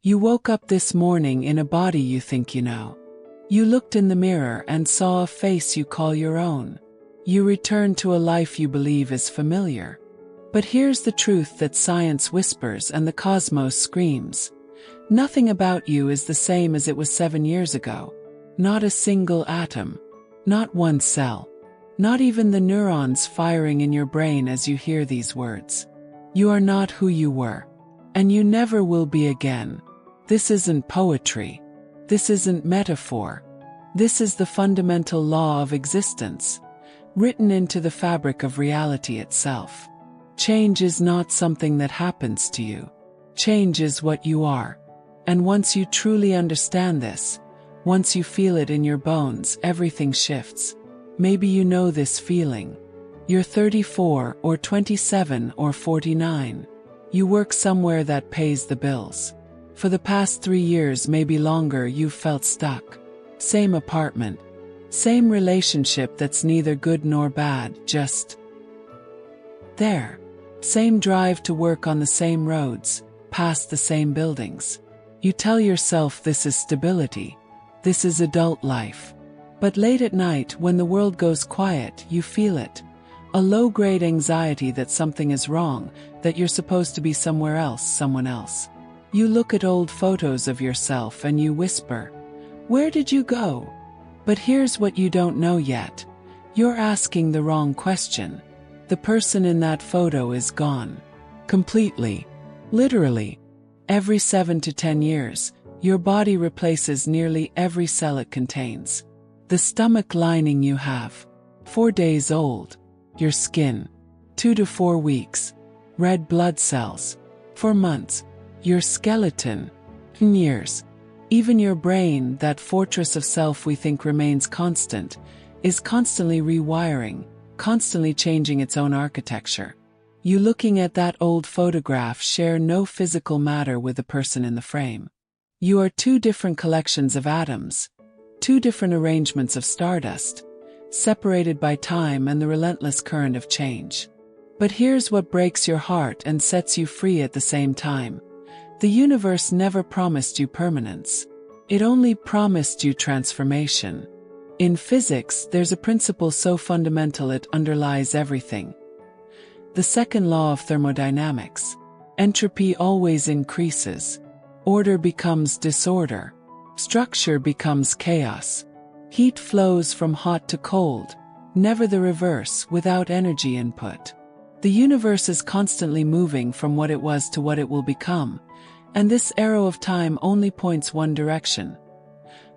You woke up this morning in a body you think you know. You looked in the mirror and saw a face you call your own. You returned to a life you believe is familiar. But here's the truth that science whispers and the cosmos screams. Nothing about you is the same as it was 7 years ago. Not a single atom. Not one cell. Not even the neurons firing in your brain as you hear these words. You are not who you were. And you never will be again. This isn't poetry. This isn't metaphor. This is the fundamental law of existence, written into the fabric of reality itself. Change is not something that happens to you. Change is what you are. And once you truly understand this, once you feel it in your bones, everything shifts. Maybe you know this feeling. You're 34 or 27 or 49. You work somewhere that pays the bills. For the past 3 years, maybe longer, you've felt stuck. Same apartment. Same relationship that's neither good nor bad, just there. Same drive to work on the same roads, past the same buildings. You tell yourself this is stability. This is adult life. But late at night, when the world goes quiet, you feel it. A low-grade anxiety that something is wrong, that you're supposed to be somewhere else, someone else. You look at old photos of yourself and you whisper, "Where did you go?" But here's what you don't know yet. You're asking the wrong question. The person in that photo is gone. Completely. Literally. Every 7 to 10 years, your body replaces nearly every cell it contains. The stomach lining you have, 4 days old. Your skin, 2 to 4 weeks. Red blood cells, 4 months. Your skeleton, years. Even your brain, that fortress of self we think remains constant, is constantly rewiring, constantly changing its own architecture. You looking at that old photograph share no physical matter with the person in the frame. You are 2 different collections of atoms, 2 different arrangements of stardust, separated by time and the relentless current of change. But here's what breaks your heart and sets you free at the same time. The universe never promised you permanence. It only promised you transformation. In physics, there's a principle so fundamental it underlies everything. The second law of thermodynamics. Entropy always increases. Order becomes disorder. Structure becomes chaos. Heat flows from hot to cold, never the reverse without energy input. The universe is constantly moving from what it was to what it will become, and this arrow of time only points one direction.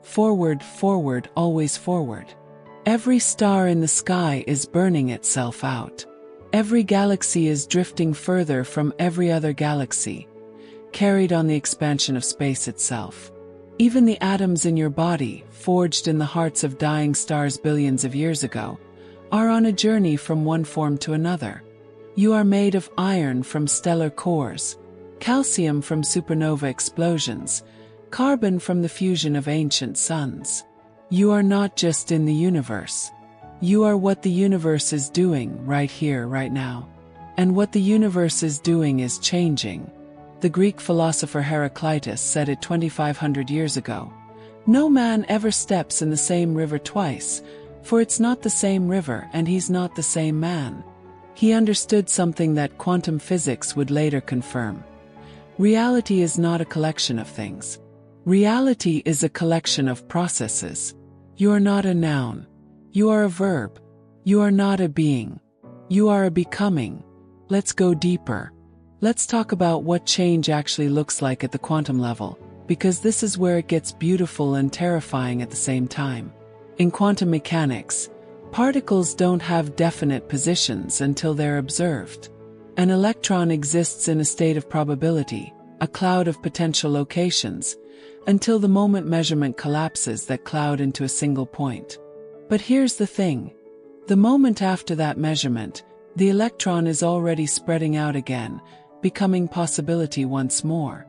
Forward, forward, always forward. Every star in the sky is burning itself out. Every galaxy is drifting further from every other galaxy, carried on the expansion of space itself. Even the atoms in your body, forged in the hearts of dying stars billions of years ago, are on a journey from one form to another. You are made of iron from stellar cores, calcium from supernova explosions, carbon from the fusion of ancient suns. You are not just in the universe. You are what the universe is doing right here, right now. And what the universe is doing is changing. The Greek philosopher Heraclitus said it 2,500 years ago. No man ever steps in the same river twice, for it's not the same river and he's not the same man. He understood something that quantum physics would later confirm. Reality is not a collection of things. Reality is a collection of processes. You are not a noun. You are a verb. You are not a being. You are a becoming. Let's go deeper. Let's talk about what change actually looks like at the quantum level, because this is where it gets beautiful and terrifying at the same time. In quantum mechanics, particles don't have definite positions until they're observed. An electron exists in a state of probability, a cloud of potential locations, until the moment measurement collapses that cloud into a single point. But here's the thing. The moment after that measurement, the electron is already spreading out again, becoming possibility once more.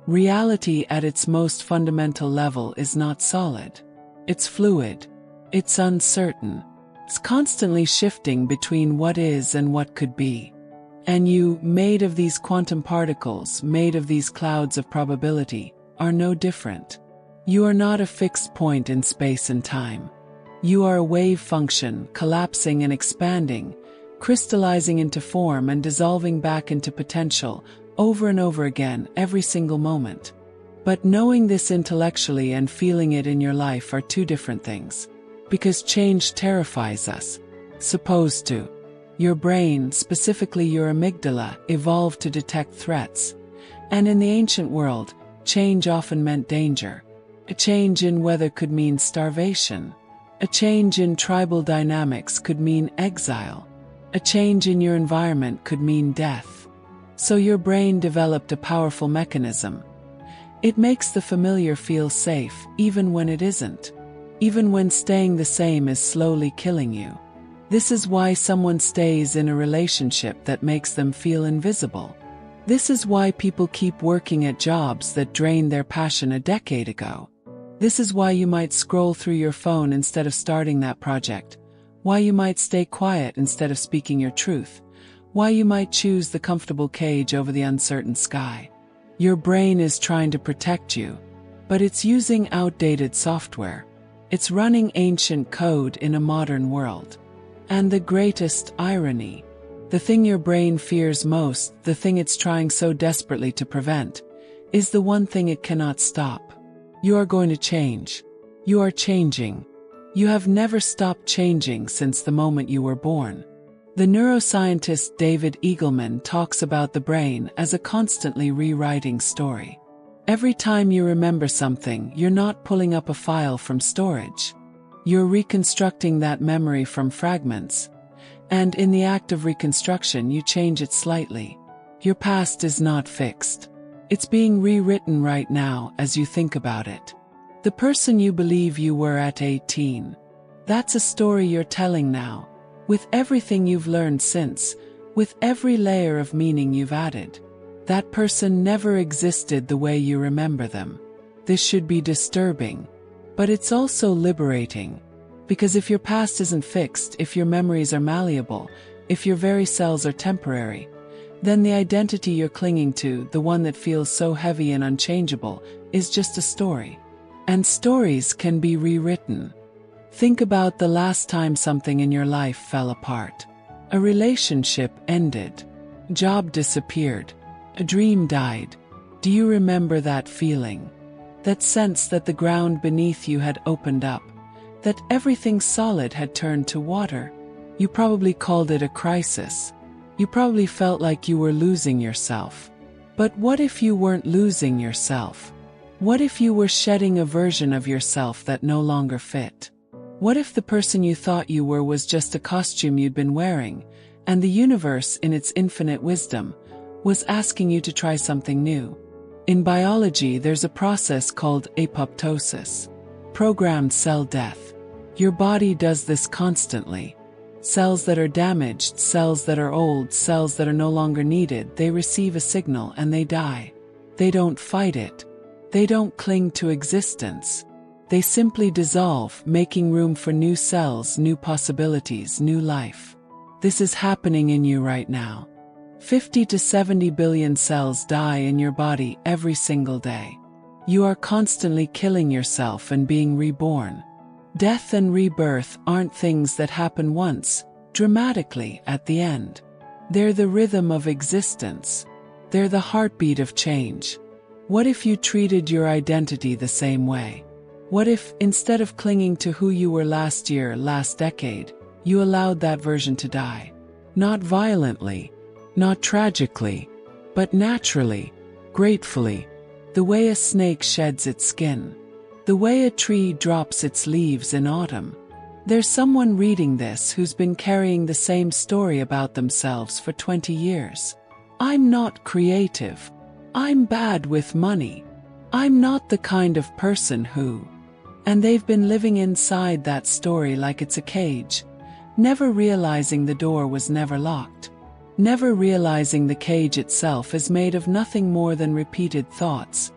Reality at its most fundamental level is not solid. It's fluid. It's uncertain. It's constantly shifting between what is and what could be. And you, made of these quantum particles, made of these clouds of probability, are no different. You are not a fixed point in space and time. You are a wave function, collapsing and expanding, crystallizing into form and dissolving back into potential, over and over again, every single moment. But knowing this intellectually and feeling it in your life are two different things. Because change terrifies us. Supposed to. Your brain, specifically your amygdala, evolved to detect threats. And in the ancient world, change often meant danger. A change in weather could mean starvation. A change in tribal dynamics could mean exile. A change in your environment could mean death. So your brain developed a powerful mechanism. It makes the familiar feel safe, even when it isn't. Even when staying the same is slowly killing you. This is why someone stays in a relationship that makes them feel invisible. This is why people keep working at jobs that drained their passion a decade ago. This is why you might scroll through your phone instead of starting that project. Why you might stay quiet instead of speaking your truth. Why you might choose the comfortable cage over the uncertain sky. Your brain is trying to protect you, but it's using outdated software. It's running ancient code in a modern world. And the greatest irony, the thing your brain fears most, the thing it's trying so desperately to prevent, is the one thing it cannot stop. You are going to change. You are changing. You have never stopped changing since the moment you were born. The neuroscientist David Eagleman talks about the brain as a constantly rewriting story. Every time you remember something, you're not pulling up a file from storage. You're reconstructing that memory from fragments. And in the act of reconstruction, you change it slightly. Your past is not fixed. It's being rewritten right now as you think about it. The person you believe you were at 18. That's a story you're telling now. With everything you've learned since, with every layer of meaning you've added. That person never existed the way you remember them. This should be disturbing. But it's also liberating. Because if your past isn't fixed, if your memories are malleable, if your very cells are temporary, then the identity you're clinging to, the one that feels so heavy and unchangeable, is just a story. And stories can be rewritten. Think about the last time something in your life fell apart. A relationship ended. Job disappeared. A dream died. Do you remember that feeling? That sense that the ground beneath you had opened up? That everything solid had turned to water? You probably called it a crisis. You probably felt like you were losing yourself. But what if you weren't losing yourself? What if you were shedding a version of yourself that no longer fit? What if the person you thought you were was just a costume you'd been wearing, and the universe, in its infinite wisdom, was asking you to try something new? In biology, there's a process called apoptosis, programmed cell death. Your body does this constantly. Cells that are damaged, cells that are old, cells that are no longer needed, they receive a signal and they die. They don't fight it. They don't cling to existence. They simply dissolve, making room for new cells, new possibilities, new life. This is happening in you right now. 50 to 70 billion cells die in your body every single day. You are constantly killing yourself and being reborn. Death and rebirth aren't things that happen once, dramatically at the end. They're the rhythm of existence. They're the heartbeat of change. What if you treated your identity the same way? What if, instead of clinging to who you were last year, last decade, you allowed that version to die? Not violently, not tragically, but naturally, gratefully, the way a snake sheds its skin, the way a tree drops its leaves in autumn. There's someone reading this who's been carrying the same story about themselves for 20 years. I'm not creative. I'm bad with money. I'm not the kind of person who... And they've been living inside that story like it's a cage, never realizing the door was never locked, never realizing the cage itself is made of nothing more than repeated thoughts,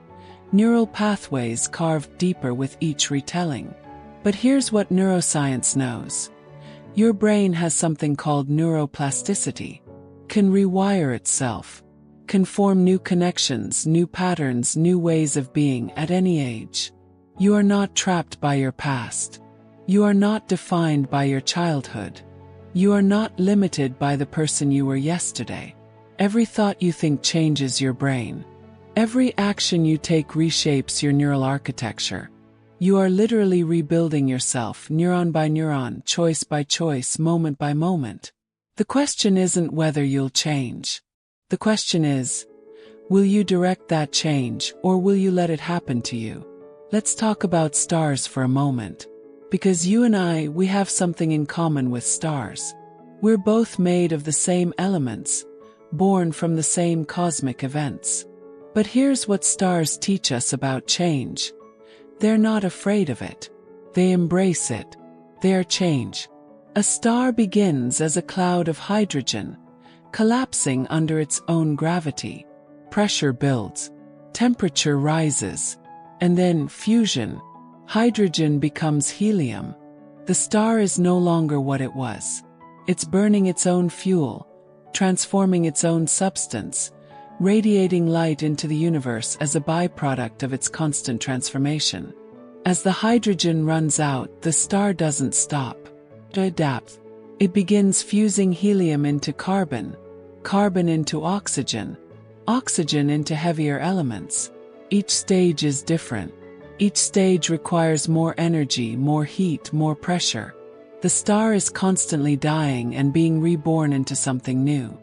neural pathways carved deeper with each retelling. But here's what neuroscience knows. Your brain has something called neuroplasticity, can rewire itself, can form new connections, new patterns, new ways of being at any age. You are not trapped by your past. You are not defined by your childhood. You are not limited by the person you were yesterday. Every thought you think changes your brain. Every action you take reshapes your neural architecture. You are literally rebuilding yourself, neuron by neuron, choice by choice, moment by moment. The question isn't whether you'll change. The question is, will you direct that change, or will you let it happen to you? Let's talk about stars for a moment. Because you and I, we have something in common with stars. We're both made of the same elements, born from the same cosmic events. But here's what stars teach us about change. They're not afraid of it. They embrace it. They are change. A star begins as a cloud of hydrogen, collapsing under its own gravity. Pressure builds. Temperature rises. And then fusion. Hydrogen becomes helium. The star is no longer what it was. It's burning its own fuel, transforming its own substance, radiating light into the universe as a byproduct of its constant transformation. As the hydrogen runs out, the star doesn't stop. It adapts. It begins fusing helium into carbon, carbon into oxygen, oxygen into heavier elements. Each stage is different. Each stage requires more energy, more heat, more pressure. The star is constantly dying and being reborn into something new.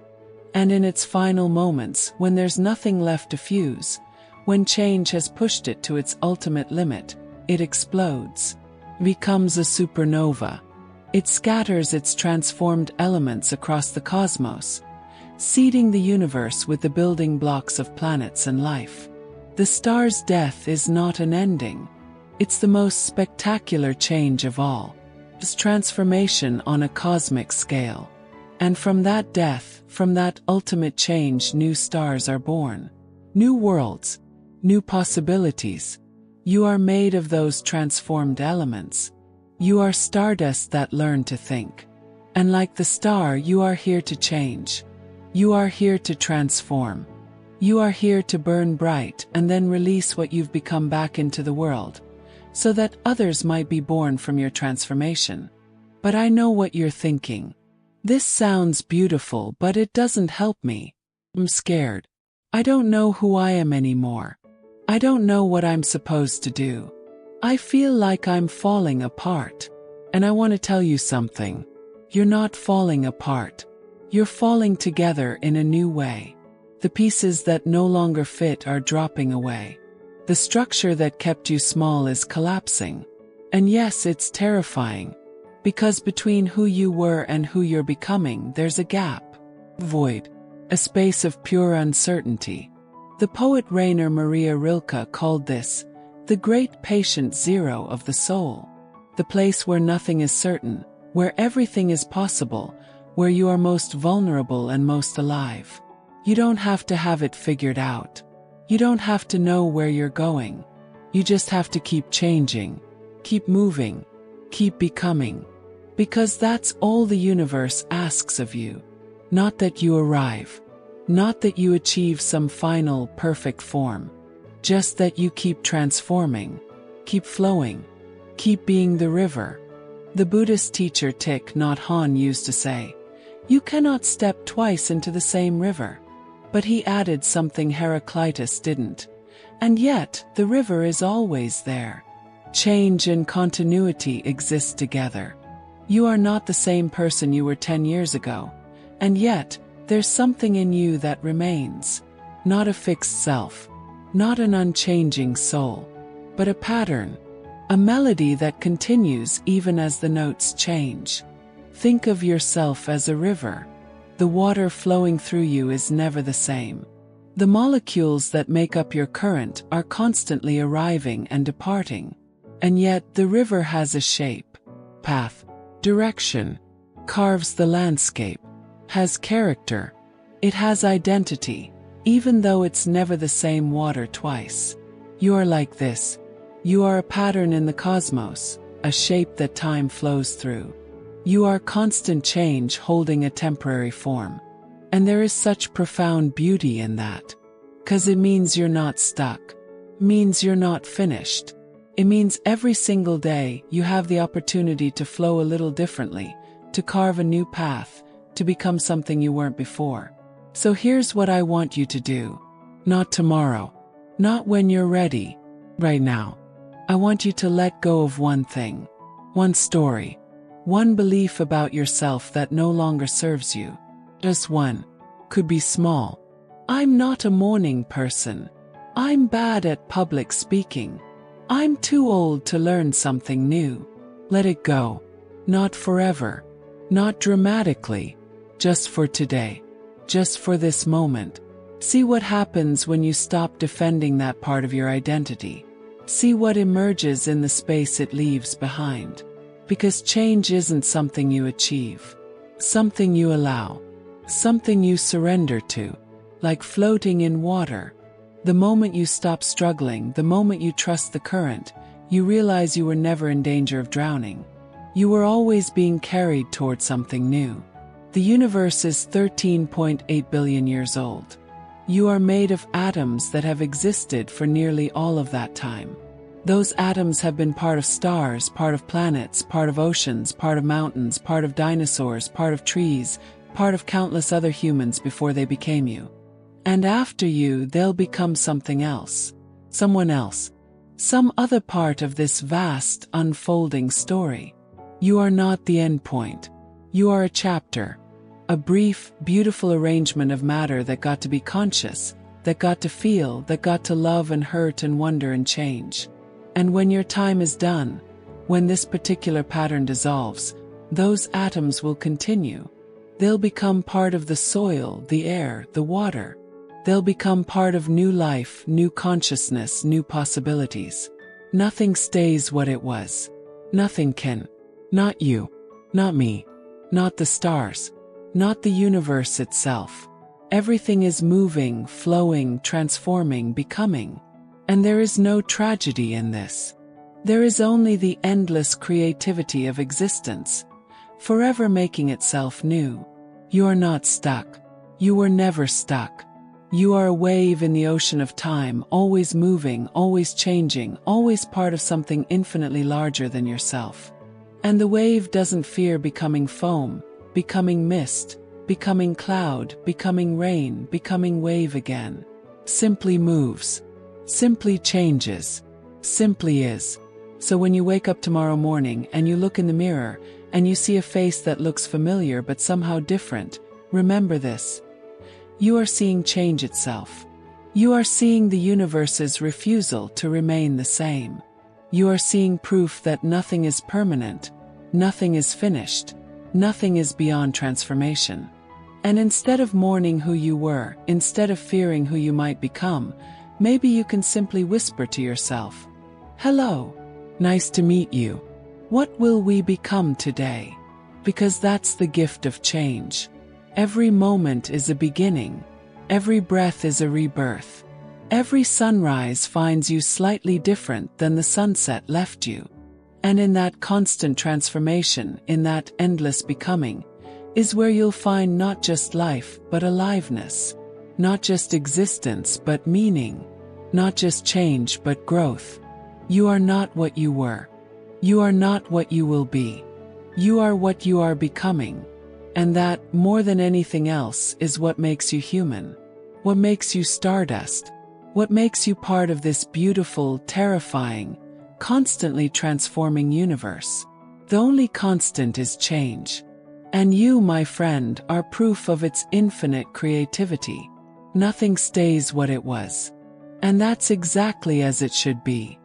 And in its final moments, when there's nothing left to fuse, when change has pushed it to its ultimate limit, it explodes, becomes a supernova. It scatters its transformed elements across the cosmos, seeding the universe with the building blocks of planets and life. The star's death is not an ending. It's the most spectacular change of all. It's transformation on a cosmic scale. And from that death, from that ultimate change, new stars are born. New worlds, new possibilities. You are made of those transformed elements. You are stardust that learn to think. And like the star, you are here to change. You are here to transform. You are here to burn bright and then release what you've become back into the world, so that others might be born from your transformation. But I know what you're thinking. This sounds beautiful, but it doesn't help me. I'm scared. I don't know who I am anymore. I don't know what I'm supposed to do. I feel like I'm falling apart. And I want to tell you something. You're not falling apart. You're falling together in a new way. The pieces that no longer fit are dropping away. The structure that kept you small is collapsing. And yes, it's terrifying. Because between who you were and who you're becoming, there's a gap. Void. A space of pure uncertainty. The poet Rainer Maria Rilke called this the great patient zero of the soul. The place where nothing is certain, where everything is possible, where you are most vulnerable and most alive. You don't have to have it figured out. You don't have to know where you're going. You just have to keep changing, keep moving, keep becoming. Because that's all the universe asks of you. Not that you arrive. Not that you achieve some final, perfect form. Just that you keep transforming, keep flowing, keep being the river. The Buddhist teacher Thich Nhat Hanh used to say, "You cannot step twice into the same river." But he added something Heraclitus didn't. And yet, the river is always there. Change and continuity exist together. You are not the same person you were 10 years ago. And yet, there's something in you that remains. Not a fixed self. Not an unchanging soul. But a pattern. A melody that continues even as the notes change. Think of yourself as a river. The water flowing through you is never the same. The molecules that make up your current are constantly arriving and departing. And yet the river has a shape, path, direction, carves the landscape, has character. It has identity, even though it's never the same water twice. You are like this. You are a pattern in the cosmos, a shape that time flows through. You are constant change holding a temporary form. And there is such profound beauty in that. 'Cause it means you're not stuck. Means you're not finished. It means every single day you have the opportunity to flow a little differently, to carve a new path, to become something you weren't before. So here's what I want you to do. Not tomorrow. Not when you're ready. Right now. I want you to let go of one thing. One story. One belief about yourself that no longer serves you. Just one. Could be small. I'm not a morning person. I'm bad at public speaking. I'm too old to learn something new. Let it go. Not forever. Not dramatically. Just for today. Just for this moment. See what happens when you stop defending that part of your identity. See what emerges in the space it leaves behind. Because change isn't something you achieve. Something you allow. Something you surrender to. Like floating in water. The moment you stop struggling, the moment you trust the current, you realize you were never in danger of drowning. You were always being carried toward something new. The universe is 13.8 billion years old. You are made of atoms that have existed for nearly all of that time. Those atoms have been part of stars, part of planets, part of oceans, part of mountains, part of dinosaurs, part of trees, part of countless other humans before they became you. And after you, they'll become something else. Someone else. Some other part of this vast, unfolding story. You are not the end point. You are a chapter. A brief, beautiful arrangement of matter that got to be conscious, that got to feel, that got to love and hurt and wonder and change. And when your time is done, when this particular pattern dissolves, those atoms will continue. They'll become part of the soil, the air, the water. They'll become part of new life, new consciousness, new possibilities. Nothing stays what it was. Nothing can. Not you. Not me. Not the stars. Not the universe itself. Everything is moving, flowing, transforming, becoming. And there is no tragedy in this. There is only the endless creativity of existence, forever making itself new. You are not stuck. You were never stuck. You are a wave in the ocean of time, always moving, always changing, always part of something infinitely larger than yourself. And the wave doesn't fear becoming foam, becoming mist, becoming cloud, becoming rain, becoming wave again. Simply moves. Simply changes. Simply is. So when you wake up tomorrow morning and you look in the mirror and you see a face that looks familiar but somehow different, remember this. You are seeing change itself. You are seeing the universe's refusal to remain the same. You are seeing proof that nothing is permanent, nothing is finished, nothing is beyond transformation. And instead of mourning who you were, instead of fearing who you might become, maybe you can simply whisper to yourself, "Hello. Nice to meet you. What will we become today?" Because that's the gift of change. Every moment is a beginning. Every breath is a rebirth. Every sunrise finds you slightly different than the sunset left you. And in that constant transformation, in that endless becoming, is where you'll find not just life, but aliveness. Not just existence, but meaning. Not just change, but growth. You are not what you were. You are not what you will be. You are what you are becoming. And that, more than anything else, is what makes you human. What makes you stardust. What makes you part of this beautiful, terrifying, constantly transforming universe. The only constant is change. And you, my friend, are proof of its infinite creativity. Nothing stays what it was. And that's exactly as it should be.